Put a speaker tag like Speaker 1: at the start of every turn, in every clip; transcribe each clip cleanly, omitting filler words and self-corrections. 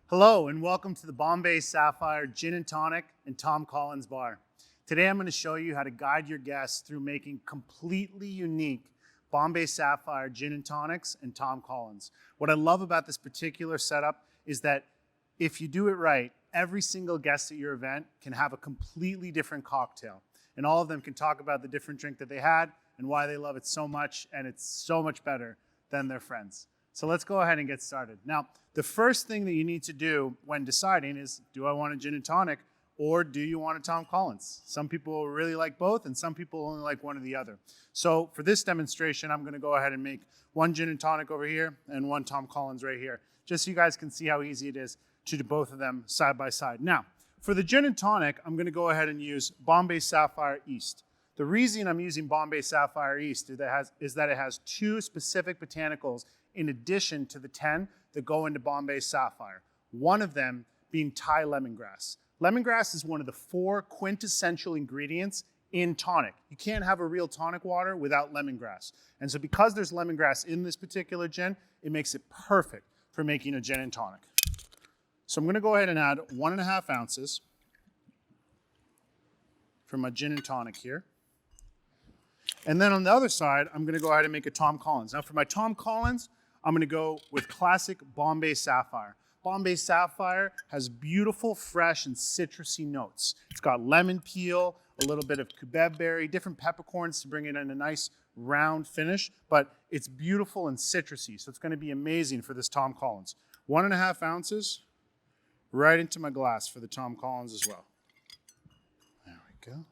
Speaker 1: Hello and welcome to the Bombay Sapphire Gin and Tonic and Tom Collins Bar. Today I'm going to show you how to guide your guests through making completely unique Bombay Sapphire Gin and Tonics and Tom Collins. What I love about this particular setup is that if you do it right, every single guest at your event can have a completely different cocktail. And all of them can talk about the different drink that they had and why they love it so much, and it's so much better than their friends. So let's go ahead and get started. Now, the first thing that you need to do when deciding is, do I want a gin and tonic or do you want a Tom Collins? Some people really like both and some people only like one or the other. So for this demonstration, I'm going to go ahead and make one gin and tonic over here and one Tom Collins right here, just so you guys can see how easy it is to do both of them side by side. Now, for the gin and tonic, I'm going to go ahead and use Bombay Sapphire East. The reason I'm using Bombay Sapphire East is that it has two specific botanicals in addition to the 10 that go into Bombay Sapphire. One of them being Thai lemongrass. Lemongrass is one of the 4 quintessential ingredients in tonic. You can't have a real tonic water without lemongrass. And so because there's lemongrass in this particular gin, it makes it perfect for making a gin and tonic. So I'm going to go ahead and add 1.5 ounces for my gin and tonic here. And then on the other side, I'm going to go ahead and make a Tom Collins. Now for my Tom Collins, I'm going to go with classic Bombay Sapphire. Bombay Sapphire has beautiful, fresh, and citrusy notes. It's got lemon peel, a little bit of cubeb berry, different peppercorns to bring it in a nice round finish, but it's beautiful and citrusy, so it's going to be amazing for this Tom Collins. 1.5 ounces right into my glass for the Tom Collins as well. There we go.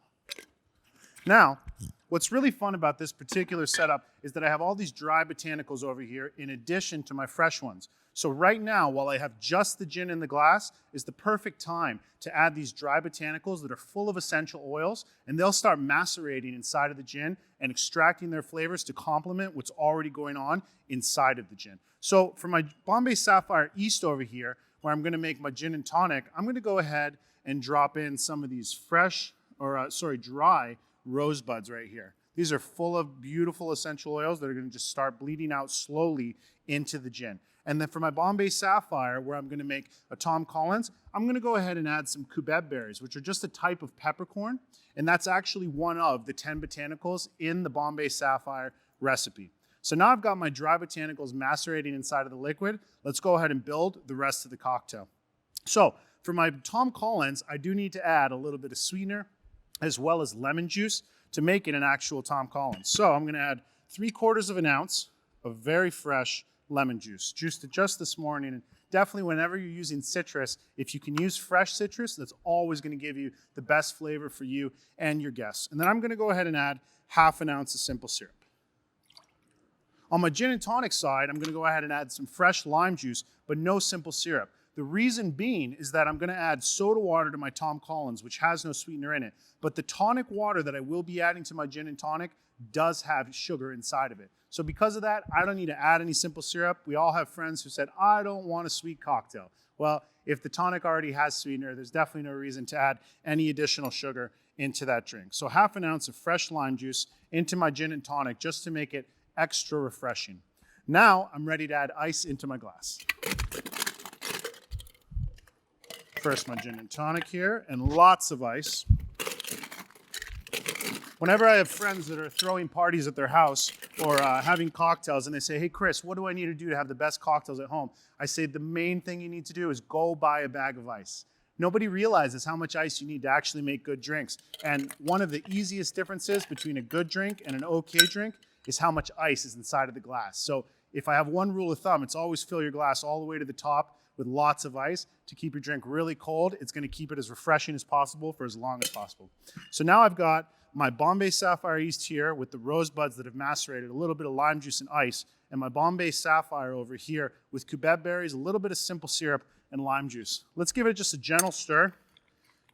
Speaker 1: Now, what's really fun about this particular setup is that I have all these dry botanicals over here in addition to my fresh ones. So right now, while I have just the gin in the glass, is the perfect time to add these dry botanicals that are full of essential oils, and they'll start macerating inside of the gin and extracting their flavors to complement what's already going on inside of the gin. So for my Bombay Sapphire East over here, where I'm going to make my gin and tonic, I'm going to go ahead and drop in some of these dry rosebuds right here. These are full of beautiful essential oils that are going to just start bleeding out slowly into the gin. And then for my Bombay Sapphire, where I'm going to make a Tom Collins, I'm going to go ahead and add some cubeb berries, which are just a type of peppercorn. And that's actually one of the 10 botanicals in the Bombay Sapphire recipe. So now I've got my dry botanicals macerating inside of the liquid. Let's go ahead and build the rest of the cocktail. So for my Tom Collins, I do need to add a little bit of sweetener as well as lemon juice to make it an actual Tom Collins. So I'm going to add 3/4 ounce of very fresh lemon juice, juiced it just this morning. And definitely whenever you're using citrus, if you can use fresh citrus, that's always going to give you the best flavor for you and your guests. And then I'm going to go ahead and add 1/2 ounce of simple syrup. On my gin and tonic side, I'm going to go ahead and add some fresh lime juice, but no simple syrup. The reason being is that I'm going to add soda water to my Tom Collins, which has no sweetener in it. But the tonic water that I will be adding to my gin and tonic does have sugar inside of it. So because of that, I don't need to add any simple syrup. We all have friends who said, I don't want a sweet cocktail. Well, if the tonic already has sweetener, there's definitely no reason to add any additional sugar into that drink. So 1/2 ounce of fresh lime juice into my gin and tonic just to make it extra refreshing. Now I'm ready to add ice into my glass. First my gin and tonic here, and lots of ice. Whenever I have friends that are throwing parties at their house or having cocktails and they say, hey Chris, what do I need to do to have the best cocktails at home? I say the main thing you need to do is go buy a bag of ice. Nobody realizes how much ice you need to actually make good drinks. And one of the easiest differences between a good drink and an okay drink is how much ice is inside of the glass. So if I have one rule of thumb, it's always fill your glass all the way to the top with lots of ice to keep your drink really cold. It's going to keep it as refreshing as possible for as long as possible. So now I've got my Bombay Sapphire East here with the rosebuds that have macerated, a little bit of lime juice and ice, and my Bombay Sapphire over here with cubeb berries, a little bit of simple syrup, and lime juice. Let's give it just a gentle stir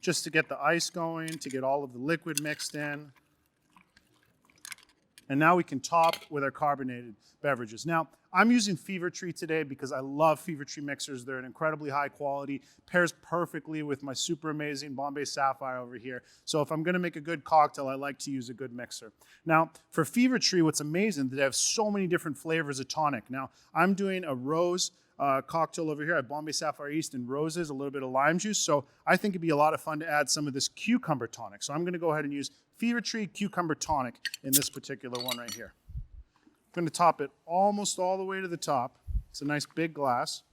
Speaker 1: just to get the ice going, to get all of the liquid mixed in. And now we can top with our carbonated beverages. Now, I'm using Fever Tree today because I love Fever Tree mixers. They're an incredibly high quality, pairs perfectly with my super amazing Bombay Sapphire over here. So if I'm gonna make a good cocktail, I like to use a good mixer. Now, for Fever Tree, what's amazing, they have so many different flavors of tonic. Now, I'm doing a rose cocktail over here. I have Bombay Sapphire East and roses, a little bit of lime juice. So I think it'd be a lot of fun to add some of this cucumber tonic. So I'm gonna go ahead and use Fever Tree Cucumber Tonic in this particular one right here. I'm gonna top it almost all the way to the top. It's a nice big glass.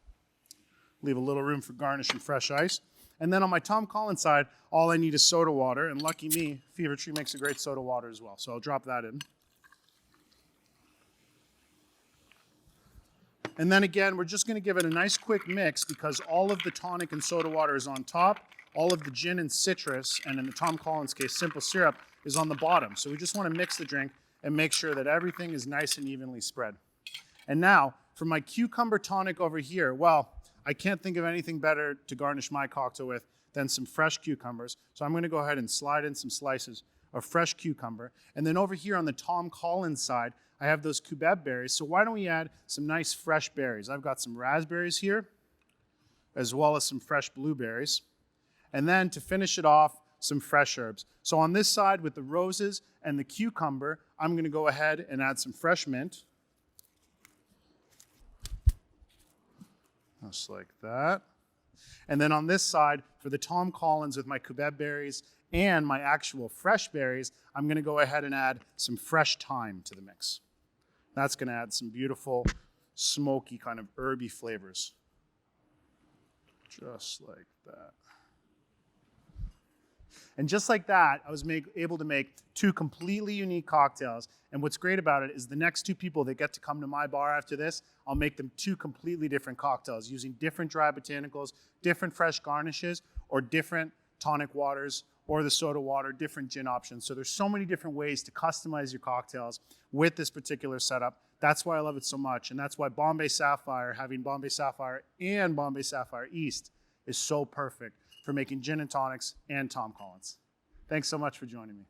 Speaker 1: Leave a little room for garnish and fresh ice. And then on my Tom Collins side, all I need is soda water. And lucky me, Fever Tree makes a great soda water as well. So I'll drop that in. And then again, we're just gonna give it a nice quick mix because all of the tonic and soda water is on top. All of the gin and citrus, and in the Tom Collins case, simple syrup, is on the bottom. So we just wanna mix the drink and make sure that everything is nice and evenly spread. And now, for my cucumber tonic over here, well, I can't think of anything better to garnish my cocktail with than some fresh cucumbers. So I'm gonna go ahead and slide in some slices of fresh cucumber. And then over here on the Tom Collins side, I have those cubeb berries. So why don't we add some nice fresh berries? I've got some raspberries here, as well as some fresh blueberries. And then to finish it off, some fresh herbs. So on this side with the roses and the cucumber, I'm gonna go ahead and add some fresh mint. Just like that. And then on this side, for the Tom Collins with my cubeb berries and my actual fresh berries, I'm gonna go ahead and add some fresh thyme to the mix. That's gonna add some beautiful, smoky, kind of herby flavors. Just like that. And just like that, I was able to make two completely unique cocktails. And what's great about it is the next two people that get to come to my bar after this, I'll make them two completely different cocktails using different dry botanicals, different fresh garnishes, or different tonic waters, or the soda water, different gin options. So there's so many different ways to customize your cocktails with this particular setup. That's why I love it so much. And that's why Bombay Sapphire, having Bombay Sapphire and Bombay Sapphire East, is so perfect for making gin and tonics and Tom Collins. Thanks so much for joining me.